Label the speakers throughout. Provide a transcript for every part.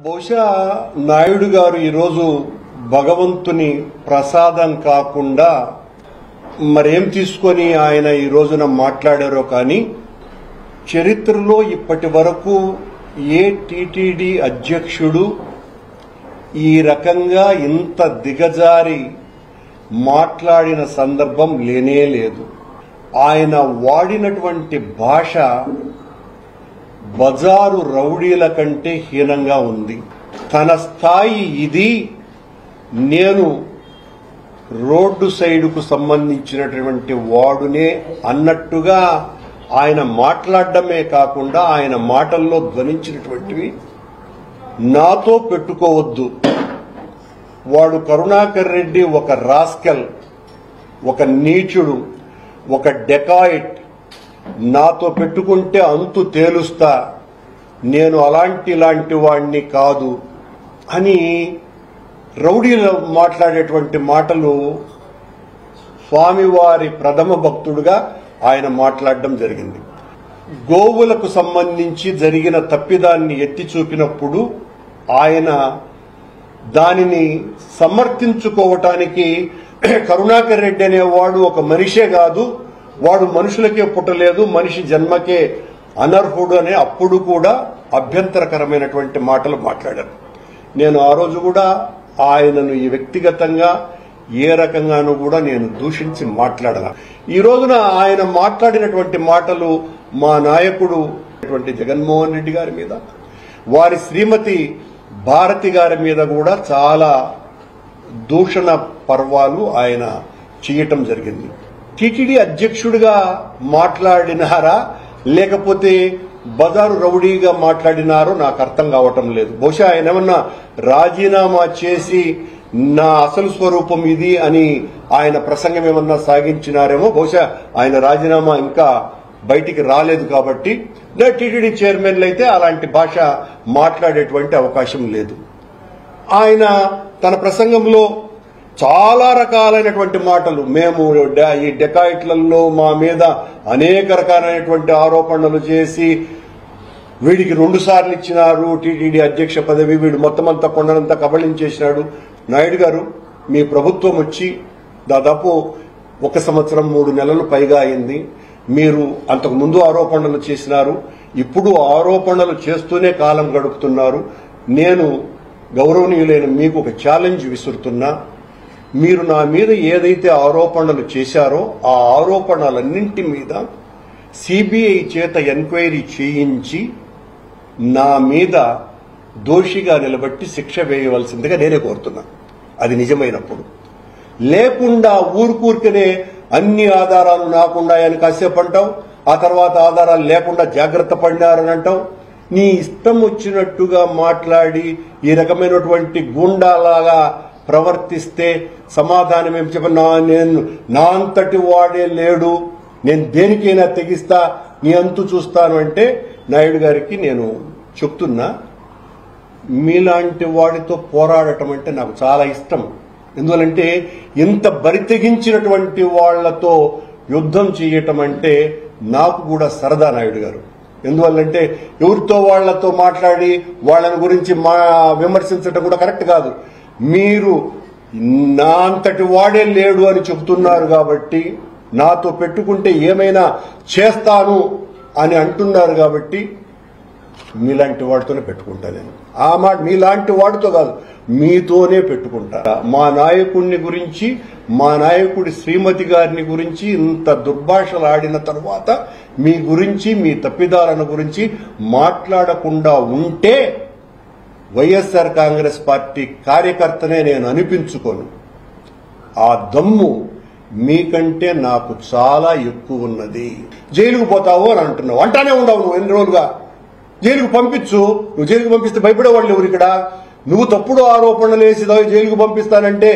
Speaker 1: బహుశా నాయుడు గారు ఈరోజు భగవంతుని ప్రసాదం కాకుండా మరేం తీసుకొని ఆయన ఈ రోజున మాట్లాడారో కానీ చరిత్రలో ఇప్పటి వరకు ఏ టీటీడీ అధ్యక్షుడు ఈ రకంగా ఇంత దిగజారి మాట్లాడిన సందర్భం లేనే లేదు. ఆయన వాడినటువంటి భాష బజారు రౌడీల కంటే హీనంగా ఉంది. తన స్థాయి ఇది, నేను రోడ్డు సైడుకు సంబంధించినటువంటి వాడునే అన్నట్టుగా ఆయన మాట్లాడడమే కాకుండా ఆయన మాటల్లో ధ్వనించినటువంటివి నాతో పెట్టుకోవద్దు, వాడు కరుణాకర్ రెడ్డి ఒక రాస్కల్, ఒక నీచుడు, ఒక డెకాయిట్, నాతో పెట్టుకుంటే అంతు తేలుస్తా, నేను ఇలాంటి వాడిని కాదు అని రౌడీలు మాట్లాడేటువంటి మాటలు స్వామివారి ప్రథమ భక్తుడుగా ఆయన మాట్లాడడం జరిగింది. గోవులకు సంబంధించి జరిగిన తప్పిదాన్ని ఎత్తి చూపినప్పుడు ఆయన దానిని సమర్థించుకోవటానికి కరుణాకర్ రెడ్డి అనేవాడు ఒక మనిషే కాదు, వాడు మనుషులకే పుట్టలేదు, మనిషి జన్మకే అనర్హుడు అనే అప్పుడు కూడా అభ్యంతరకరమైనటువంటి మాటలు మాట్లాడారు. నేను ఆ రోజు కూడా ఆయనను ఈ వ్యక్తిగతంగా ఏ రకంగానూ కూడా నేను దూషించి మాట్లాడను. ఈ రోజున ఆయన మాట్లాడినటువంటి మాటలు మా నాయకుడు జగన్మోహన్ రెడ్డి గారి మీద, వారి శ్రీమతి భారతి గారి మీద కూడా చాలా దూషణ పర్వాలు ఆయన చేయటం జరిగింది. టీటీడీ అధ్యక్షుడిగా మాట్లాడినారా లేకపోతే బజారు రౌడీగా మాట్లాడినారో నాకు అర్థం కావటం లేదు. బహుశా ఆయన ఏమన్నా రాజీనామా చేసి నా అసలు స్వరూపం ఇది అని ఆయన ప్రసంగం ఏమన్నా సాగించినారేమో. బహుశా ఆయన రాజీనామా ఇంకా బయటికి రాలేదు కాబట్టి టీటీడీ చైర్మన్లు అయితే అలాంటి భాష మాట్లాడేటువంటి అవకాశం లేదు. ఆయన తన ప్రసంగంలో చాలా రకాలైనటువంటి మాటలు, మేము ఈ డెకాయిట్లలో మా మీద అనేక రకాలైనటువంటి ఆరోపణలు చేసి వీడికి 2 సార్లు ఇచ్చినారు టీటీడీ అధ్యక్ష పదవి, వీడు మొత్తం అంతా కొండనంతా కబళించేసినాడు. నాయుడు గారు, మీ ప్రభుత్వం వచ్చి దాదాపు 1 సంవత్సరం 3 నెలలు పైగా అయింది. మీరు అంతకు ముందు ఆరోపణలు చేసినారు, ఇప్పుడు ఆరోపణలు చేస్తూనే కాలం గడుపుతున్నారు. నేను గౌరవనీయులైన మీకు ఒక ఛాలెంజ్ విసురుతున్నా, మీరు నా మీద ఏదైతే ఆరోపణలు చేశారో ఆ ఆరోపణలన్నింటి మీద సిబిఐ చేత ఎంక్వైరీ చేయించి నా మీద దోషిగా నిలబట్టి శిక్ష వేయవలసిందిగా నేనే కోరుతున్నా. అది నిజమైనప్పుడు, లేకుండా ఊరుకూరికనే అన్ని ఆధారాలు నాకుండాయని కాసేపు అంటావు, ఆ తర్వాత ఆధారాలు లేకుండా జాగ్రత్త పడినారని అంటావు. నీ ఇష్టం వచ్చినట్టుగా మాట్లాడి ఈ రకమైనటువంటి గూండాలాగా ప్రవర్తిస్తే సమాధానం ఏం చెప్పినా, నేను నా అంతటి వాడే లేడు, నేను దేనికైనా తెగిస్తా, నీ అంతు చూస్తాను అంటే నాయుడు గారికి నేను చెప్తున్నా, మీలాంటి వాడితో పోరాడటం అంటే నాకు చాలా ఇష్టం. ఎందువలంటే ఇంత బరితెగించినటువంటి వాళ్లతో యుద్ధం చేయటం అంటే నాకు కూడా సరదా నాయుడు గారు. ఎందువల్లంటే ఎవరితో వాళ్లతో మాట్లాడి వాళ్ళని గురించి విమర్శించడం కూడా కరెక్ట్ కాదు. మీరు నా అంతటి వాడే లేడు అని చెబుతున్నారు కాబట్టి, నాతో పెట్టుకుంటే ఏమైనా చేస్తాను అని అంటున్నారు కాబట్టి మీలాంటి వాడితోనే పెట్టుకుంటా. నేను ఆ మాట మీలాంటి వాడితో కాదు, మీతోనే పెట్టుకుంటా. మా నాయకుడిని గురించి, మా నాయకుడి శ్రీమతి గారిని గురించి ఇంత దుర్భాషలు ఆడిన తర్వాత మీ గురించి, మీ తప్పిదాలను గురించి మాట్లాడకుండా ఉంటే వైఎస్ఆర్ కాంగ్రెస్ పార్టీ కార్యకర్తనే నేను అనిపించుకోను. ఆ దమ్ము మీకంటే నాకు చాలా ఎక్కువ ఉన్నది. జైలుకు పోతావు అని అంటున్నావు, అంటానే ఉండవు నువ్వు ఎన్ని రోజులుగా. జైలుకు పంపించు, నువ్వు జైలుకు పంపిస్తే భయపడేవాళ్ళు ఎవరు ఇక్కడ? నువ్వు తప్పుడు ఆరోపణలు వేసి జైలుకు పంపిస్తానంటే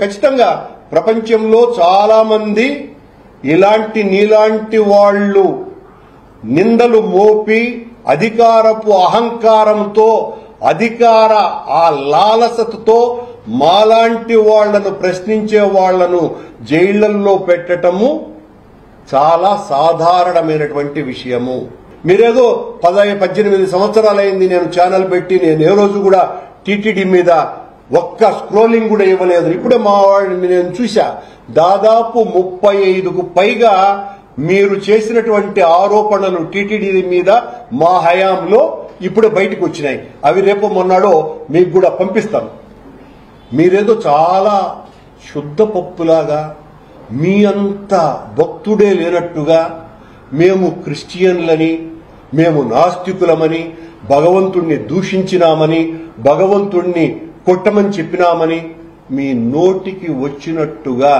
Speaker 1: ఖచ్చితంగా ప్రపంచంలో చాలా మంది నీలాంటి వాళ్ళు నిందలు మోపి అధికారపు అహంకారంతో, అధికార ఆ లాలసతతో మాలాంటి వాళ్లను ప్రశ్నించే వాళ్లను జైళ్లలో పెట్టటము చాలా సాధారణమైనటువంటి విషయము. మీరేదో 18 సంవత్సరాలైంది నేను ఛానల్ పెట్టి, నేను ఏ రోజు కూడా టీటీడీ మీద ఒక్క స్క్రోలింగ్ కూడా ఇవ్వలేదు. ఇప్పుడే మా వాడిని నేను చూసా, దాదాపు 35కు పైగా మీరు చేసినటువంటి ఆరోపణలు టీటీడీ మీద మా హయాంలో ఇప్పుడే బయటకు వచ్చినాయి. అవి రేపు మొన్నాడో మీకు కూడా పంపిస్తాను. మీరేదో చాలా శుద్ధ పప్పులాగా, మీ అంత భక్తుడే లేనట్టుగా, మేము క్రిస్టియన్లని, మేము నాస్తికులమని, భగవంతుణ్ణి దూషించినామని, భగవంతుణ్ణి కొట్టమని చెప్పినామని మీ నోటికి వచ్చినట్టుగా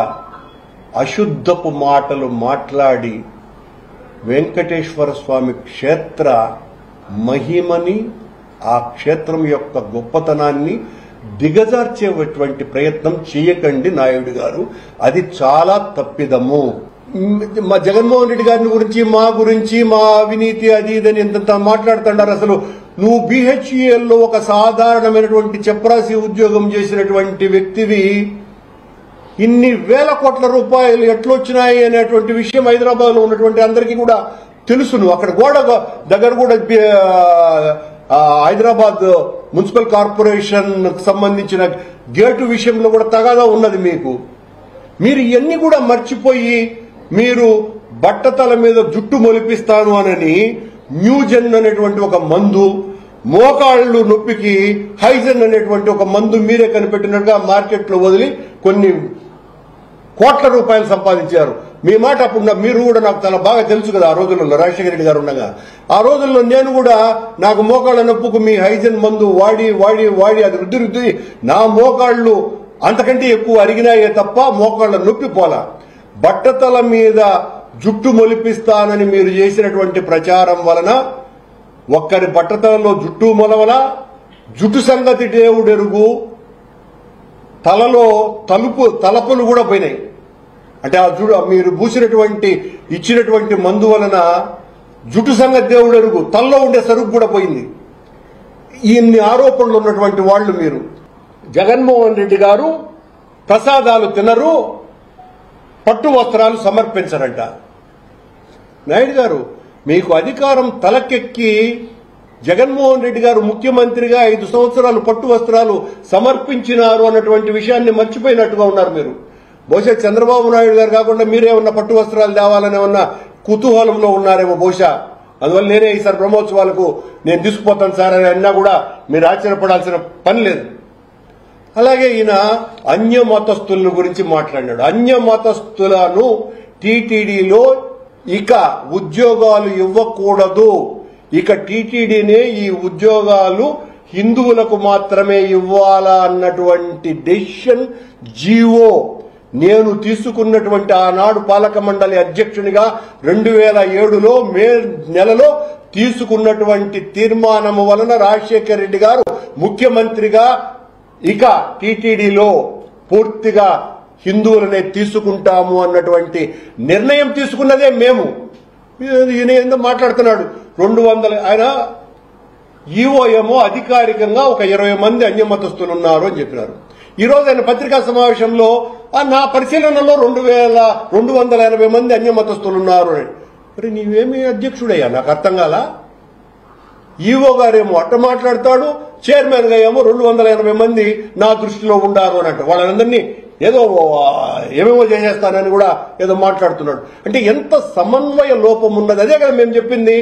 Speaker 1: అశుద్ధపు మాటలు మాట్లాడి వెంకటేశ్వర స్వామి క్షేత్ర మహిమని, ఆ క్షేత్రం యొక్క గొప్పతనాన్ని దిగజార్చేటువంటి ప్రయత్నం చేయకండి నాయుడు గారు. అది చాలా తప్పిదము. మా జగన్మోహన్ రెడ్డి గారిని గురించి, మా గురించి, మా అవినీతి అది ఇదని ఎంత మాట్లాడుతున్నారు. అసలు నువ్వు BHELలో ఒక సాధారణమైనటువంటి చెప్రాసి ఉద్యోగం చేసినటువంటి వ్యక్తివి, ఇన్ని వేల కోట్ల రూపాయలు ఎట్లొచ్చినాయి అనేటువంటి విషయం హైదరాబాద్ లో ఉన్నటువంటి అందరికీ కూడా తెలుసు. నువ్వు అక్కడ గోడ దగ్గర కూడా హైదరాబాద్ మున్సిపల్ కార్పొరేషన్ సంబంధించిన గేటు విషయంలో కూడా తగాదా ఉన్నది మీకు. మీరు ఇవన్నీ కూడా మర్చిపోయి, మీరు బట్టతల మీద జుట్టు మొలిపిస్తాను అనని న్యూజెన్ అనేటువంటి ఒక మందు, మోకాళ్ళు నొప్పికి హైజన్ అనేటువంటి ఒక మందు మీరే కనిపెట్టినట్టుగా మార్కెట్లో వదిలి కొన్ని కోట్ల రూపాయలు సంపాదించారు. మీ మాట అప్పుడు మీరు కూడా నాకు చాలా బాగా తెలుసు కదా. ఆ రోజుల్లో రాజశేఖర రెడ్డి గారు ఉండగా, ఆ రోజుల్లో నేను కూడా నాకు మోకాళ్ళ నొప్పుకు మీ హైజన్ మందు వాడి వాడి వాడి అది రుద్ది రుద్ది నా మోకాళ్ళు అంతకంటే ఎక్కువ అరిగినాయే తప్ప మోకాళ్ళ నొప్పి పోలా. బట్టతల మీద జుట్టు మొలిపిస్తానని మీరు చేసినటువంటి ప్రచారం వలన ఒక్కరి బట్టతలలో జుట్టు మొలవల, జుట్టు సంగతి దేవుడెరుగు, తలలో తలపులు కూడా పోయినాయి. అంటే ఆ మీరు పూసినటువంటి ఇచ్చినటువంటి మందు వలన జుట్టు సంగతి దేవుడెరుగు, తలలో ఉండే సరుకు కూడా పోయింది. ఇన్ని ఆరోపణలు ఉన్నటువంటి వాళ్ళు మీరు. జగన్మోహన్ రెడ్డి గారు ప్రసాదాలు తినరు, పట్టు వస్త్రాలు సమర్పించరంట. నాయుడు గారు, మీకు అధికారం తలకెక్కి జగన్మోహన్ రెడ్డి గారు ముఖ్యమంత్రిగా 5 సంవత్సరాలు పట్టు వస్త్రాలు సమర్పించినారు అన్నటువంటి విషయాన్ని మర్చిపోయినట్టుగా ఉన్నారు మీరు. బహుశా చంద్రబాబు నాయుడు గారు కాకుండా మీరేమన్నా పట్టు వస్త్రాలు తేవాలని ఉన్న కుతూహలంలో ఉన్నారేమో బహుశా. అందువల్ల నేనే ఈసారి బ్రహ్మోత్సవాలకు నేను తీసుకుపోతాను సార్ అని అన్నా కూడా మీరు ఆశ్చర్యపడాల్సిన పని లేదు. అలాగే ఈయన అన్య మతస్థుల గురించి మాట్లాడినాడు. అన్య మతస్థులను టీటీడీలో ఇక ఉద్యోగాలు ఇవ్వకూడదు, ఇక టీటీడీనే ఈ ఉద్యోగాలు హిందువులకు మాత్రమే ఇవ్వాలా అన్నటువంటి డెసిషన్ జీవో నేను తీసుకున్నటువంటి ఆనాడు పాలక మండలి అధ్యక్షునిగా 2007లో మే నెలలో తీసుకున్నటువంటి తీర్మానము వలన రాజశేఖర రెడ్డి గారు ముఖ్యమంత్రిగా ఇక టీటీడీలో పూర్తిగా హిందువులనే తీసుకుంటాము అన్నటువంటి నిర్ణయం తీసుకున్నదే మేము. ఈయన ఏందో మాట్లాడుతున్నాడు. 200 ఆయన ఈవో ఏమో అధికారికంగా ఒక 20 మంది అన్యమతస్తులు ఉన్నారు అని చెప్పినారు. ఈ రోజు ఆయన పత్రికా సమావేశంలో నా పరిశీలనలో 280 మంది అన్యమతస్తులు ఉన్నారు అని. మరి నీవేమి అధ్యక్షుడయ్యా? నాకు అర్థం కాలా. ఈవో గారేమో అట్ట మాట్లాడతాడు, చైర్మన్ గా ఏమో 280 మంది నా దృష్టిలో ఉండారు అని అంట. వాళ్ళందరినీ ఏదో ఏమేమో చేసేస్తానని కూడా ఏదో మాట్లాడుతున్నాడు. అంటే ఎంత సమన్వయ లోపం ఉన్నది. అదే కదా మేము చెప్పింది.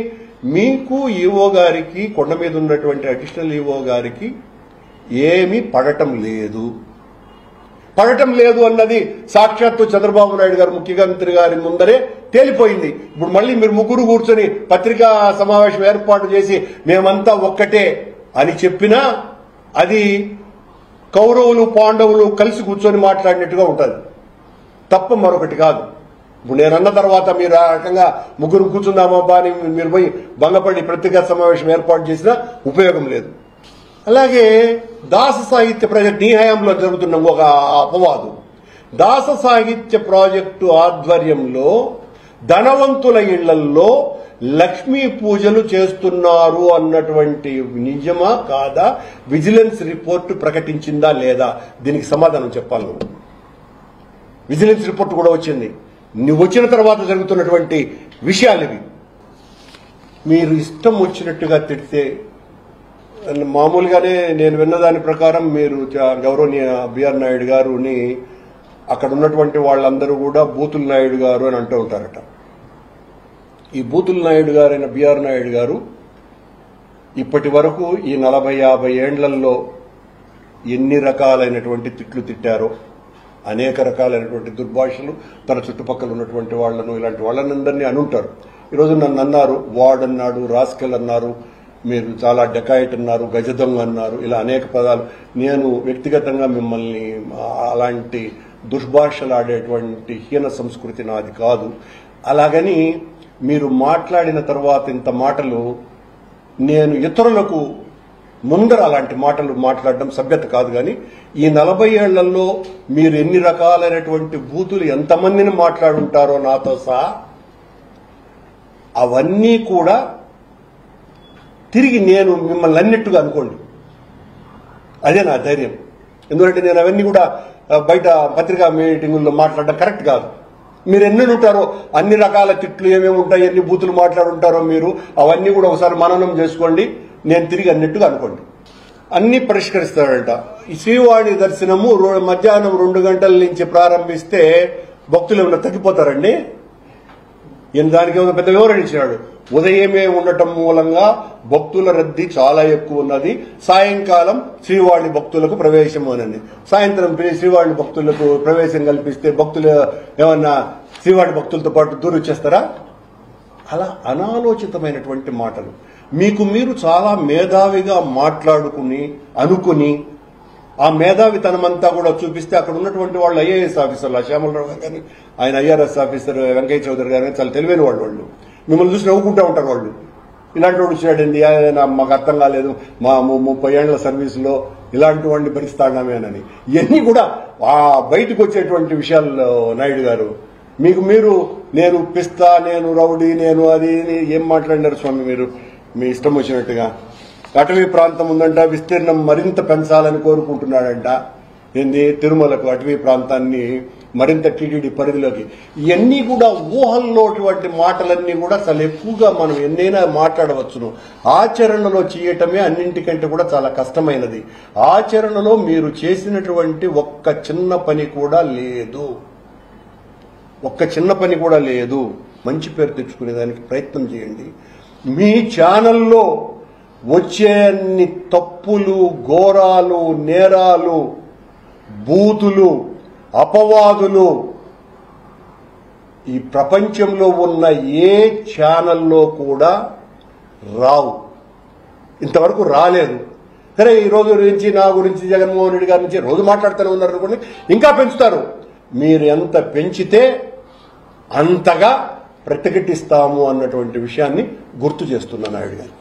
Speaker 1: మీకు ఈవో గారికి, కొండ మీద ఉన్నటువంటి అడిషనల్ ఈవో గారికి ఏమీ పడటం లేదు అన్నది సాక్షాత్తు చంద్రబాబు నాయుడు గారు ముఖ్యమంత్రి గారి ముందరే తేలిపోయింది. ఇప్పుడు మళ్ళీ మీరు ముగ్గురు కూర్చొని పత్రికా సమావేశం ఏర్పాటు చేసి మేమంతా ఒక్కటే అని చెప్పినా అది కౌరవులు పాండవులు కలిసి కూర్చొని మాట్లాడినట్టుగా ఉంటుంది తప్ప మరొకటి కాదు. ఇప్పుడు నేను అన్న తర్వాత మీరు ఆ రకంగా ముగ్గురు కూర్చుందామబ్బా అని మీరు పోయి భంగపడి పత్రికా సమావేశం ఏర్పాటు చేసినా ఉపయోగం లేదు. అలాగే దాస సాహిత్య ప్రాజెక్టు నీ హయాంలో జరుగుతున్న ఒక అపవాదు. దాస సాహిత్య ప్రాజెక్టు ఆధ్వర్యంలో ధనవంతుల ఇళ్లల్లో లక్ష్మీ పూజలు చేస్తున్నారు అన్నటువంటి నిజమా కాదా? విజిలెన్స్ రిపోర్టు ప్రకటించిందా లేదా? దీనికి సమాధానం చెప్పాలి నువ్వు. విజిలెన్స్ రిపోర్టు కూడా వచ్చింది. నువ్వు వచ్చిన తర్వాత జరుగుతున్నటువంటి విషయాలు ఇవి. మీరు ఇష్టం వచ్చినట్టుగా తిడితే మామూలుగానే నేను విన్నదాని ప్రకారం మీరు గౌరవనీయ బిఆర్ నాయుడు గారుని అక్కడ ఉన్నటువంటి వాళ్ళందరూ కూడా బూతుల నాయుడు గారు అని అంటూ ఉంటారట. ఈ బూతుల నాయుడు గారైన బిఆర్ నాయుడు గారు ఇప్పటి వరకు ఈ 40-50 ఏండ్లలో ఎన్ని రకాలైనటువంటి తిట్లు తిట్టారో, అనేక రకాలైనటువంటి దుర్భాషలు తన చుట్టుపక్కల ఉన్నటువంటి వాళ్లను, ఇలాంటి వాళ్ళనందరినీ అనుంటారు. ఈరోజు నన్ను అన్నారు, వార్డ్ అన్నాడు, రాస్కెల్ అన్నారు, మీరు చాలా డెకాయిట్ అన్నారు, గజదొంగ అన్నారు, ఇలా అనేక పదాలు. నేను వ్యక్తిగతంగా మిమ్మల్ని అలాంటి దుర్భాషలాడేటువంటి హీన సంస్కృతి నాది కాదు. అలాగని మీరు మాట్లాడిన తర్వాత ఇంత మాటలు నేను ఇతరులకు ముందర అలాంటి మాటలు మాట్లాడడం సభ్యత కాదు. కానీ ఈ 40 ఏళ్లలో మీరు ఎన్ని రకాలైనటువంటి బూతులు ఎంతమందిని మాట్లాడుంటారో నాతో సహా, అవన్నీ కూడా తిరిగి నేను మిమ్మల్ని అన్నిట్టుగా అనుకోండి. అదే నా ధైర్యం. ఎందుకంటే నేను అవన్నీ కూడా బయట పత్రికా మీటింగుల్లో మాట్లాడడం కరెక్ట్ కాదు. మీరు ఎన్ని ఉంటారో అన్ని రకాల తిట్లు ఏమేమి ఉంటాయి, ఎన్ని బూతులు మాట్లాడుంటారో మీరు అవన్నీ కూడా ఒకసారి మననం చేసుకోండి. నేను తిరిగి అన్నట్టుగా అనుకోండి. అన్ని పరిష్కరిస్తాడంట. ఈ శ్రీవాణి దర్శనము మధ్యాహ్నం 2 గంటల నుంచి ప్రారంభిస్తే భక్తులు ఏమైనా తగ్గిపోతారండి? దానికి ఏమైనా పెద్ద వివరణ ఇచ్చినాడు. ఉదయమే ఉండటం మూలంగా భక్తుల రద్దీ చాలా ఎక్కువ ఉన్నది. సాయంకాలం శ్రీవాణి భక్తులకు ప్రవేశం అనండి. సాయంత్రం శ్రీవాణి భక్తులకు ప్రవేశం కల్పిస్తే భక్తులు ఏమన్నా శ్రీవాణి భక్తులతో పాటు దూరం వచ్చేస్తారా? అలా అనాలోచితమైనటువంటి మాటలు. మీకు మీరు చాలా మేధావిగా మాట్లాడుకుని అనుకుని ఆ మేధావితనమంతా కూడా చూపిస్తే అక్కడ ఉన్నటువంటి వాళ్ళు ఐఏఎస్ ఆఫీసర్లు, శ్యామలరావు గారు కానీ ఆయన ఐఆర్ఎస్ ఆఫీసర్ వెంకయ్య చౌదరి గారు కానీ చాలా తెలివైన వాళ్ళు మిమ్మల్ని చూసి నవ్వుకుంటూ ఉంటారు. వాళ్ళు ఇలాంటి వాడు వచ్చాడండి, మాకు అర్థం కాలేదు, మా 30 ఏళ్ల సర్వీసులో ఇలాంటి వాడిని భరిస్తాడామేనని. ఇవన్నీ కూడా బయటకు వచ్చేటువంటి విషయాలు. నాయుడు గారు మీకు మీరు నేను పిస్తా, నేను రౌడీ, నేను అది ఏం మాట్లాడినారు స్వామి మీరు మీ ఇష్టం వచ్చినట్టుగా. అటవీ ప్రాంతం ఉందంట, విస్తీర్ణం మరింత పెంచాలని కోరుకుంటున్నాడంట. ఏంది తిరుమలకు అటవీ ప్రాంతాన్ని మరింత టీటీడీ పరిధిలోకి. ఇవన్నీ కూడా ఊహల్లోటువంటి మాటలన్నీ కూడా చాలా ఎక్కువగా మనం ఎన్నైనా మాట్లాడవచ్చును. ఆచరణలో చేయటమే అన్నింటికంటే కూడా చాలా కష్టమైనది. ఆచరణలో మీరు చేసినటువంటి ఒక్క చిన్న పని కూడా లేదు. ఒక్క చిన్న పని కూడా లేదు. మంచి పేరు తెచ్చుకునేదానికి ప్రయత్నం చేయండి. మీ ఛానల్లో వచ్చే అన్ని తప్పులు, ఘోరాలు, నేరాలు, బూతులు, అపవాదులు ఈ ప్రపంచంలో ఉన్న ఏ ఛానల్లో కూడా రావు. ఇంతవరకు రాలేదు. సరే ఈ రోజు గురించి నా గురించి జగన్మోహన్ రెడ్డి గారి నుంచి రోజు మాట్లాడుతూనే ఉన్నారు అనుకోండి, ఇంకా పెంచుతారు. మీరు ఎంత పెంచితే అంతగా ప్రతిఘటిస్తాము అన్నటువంటి విషయాన్ని గుర్తు చేస్తున్నా నాయుడు గారు.